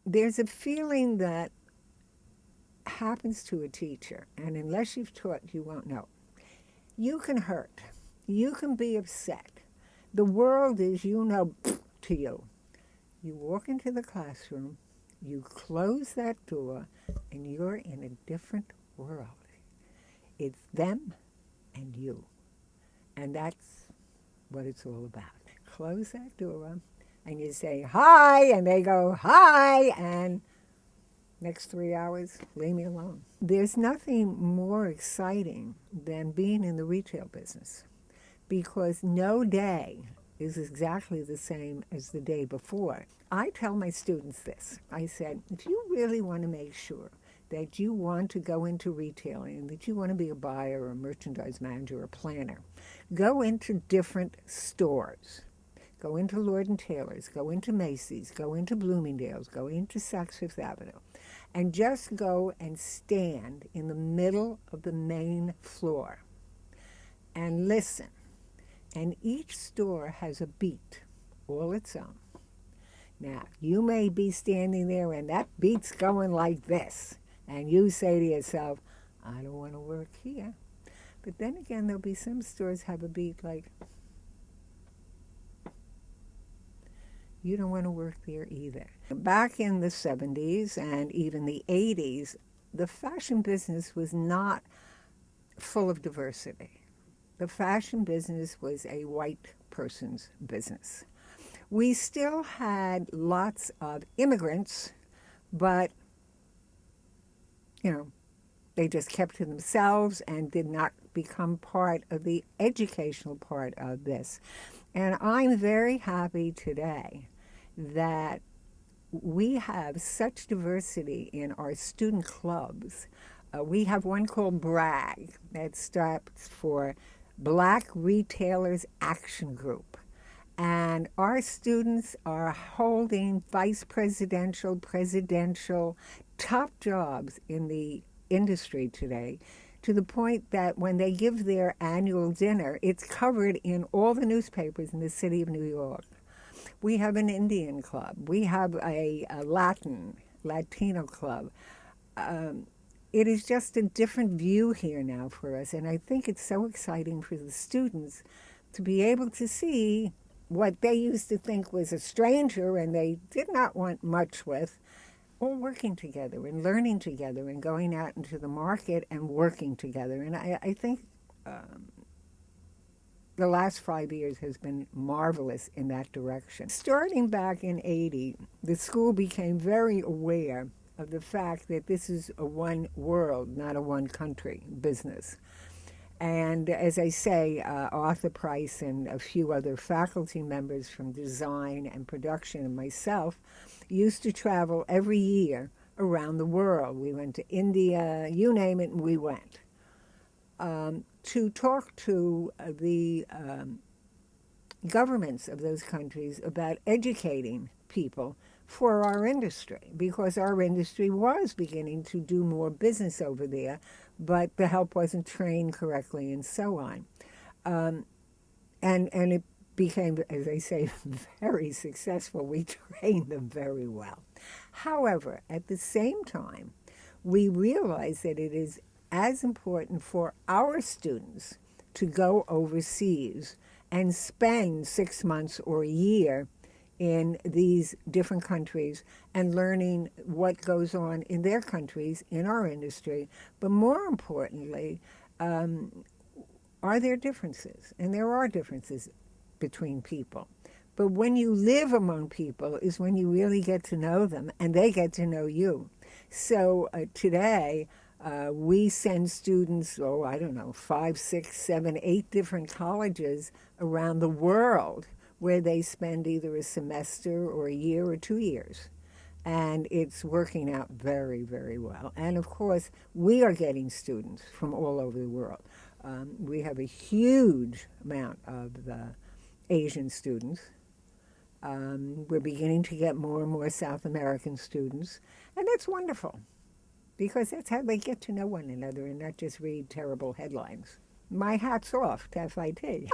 there's a feeling that happens to a teacher, and unless you've taught, you won't know. You can hurt. You can be upset. The world is, to you. You walk into the classroom, you close that door, and you're in a different world. It's them and you. And that's what it's all about. Close that door, and you say, hi, and they go, hi, and next 3 hours, leave me alone. There's nothing more exciting than being in the retail business because no day is exactly the same as the day before. I tell my students this. I said, if you really want to make sure that you want to go into retailing and that you want to be a buyer or a merchandise manager or a planner, go into different stores. Go into Lord & Taylor's, go into Macy's, go into Bloomingdale's, go into Saks Fifth Avenue, and just go and stand in the middle of the main floor and listen. And each store has a beat all its own. Now, you may be standing there and that beat's going like this, and you say to yourself, I don't want to work here. But then again, there'll be some stores have a beat like, you don't want to work there either. Back in the 70s and even the 80s, the fashion business was not full of diversity. The fashion business was a white person's business. We still had lots of immigrants, but, they just kept to themselves and did not become part of the educational part of this. And I'm very happy today that we have such diversity in our student clubs. We have one called BRAG, that stands for Black Retailers Action Group. And our students are holding vice presidential, presidential, top jobs in the industry today, to the point that when they give their annual dinner, it's covered in all the newspapers in the city of New York. We have an Indian club. We have a Latino club. It is just a different view here now for us, and I think it's so exciting for the students to be able to see what they used to think was a stranger and they did not want much with, all working together and learning together and going out into the market and working together. And I think the last 5 years has been marvelous in that direction. Starting back in 80, the school became very aware of the fact that this is a one world, not a one country business. And as I say, Arthur Price and a few other faculty members from design and production and myself used to travel every year around the world. We went to India, you name it, and we went. To talk to the governments of those countries about educating people for our industry, because our industry was beginning to do more business over there, but the help wasn't trained correctly and so on. And it became, as I say, very successful. We trained them very well. However, at the same time, we realized that it is as important for our students to go overseas and spend 6 months or a year in these different countries and learning what goes on in their countries, in our industry. But more importantly, are there differences? And there are differences between people. But when you live among people is when you really get to know them and they get to know you. So today, we send students, 5, 6, 7, 8 different colleges around the world where they spend either a semester or a year or 2 years. And it's working out very, very well. And of course, we are getting students from all over the world. We have a huge amount of Asian students. We're beginning to get more and more South American students. And that's wonderful, because that's how they get to know one another and not just read terrible headlines. My hat's off to FIT.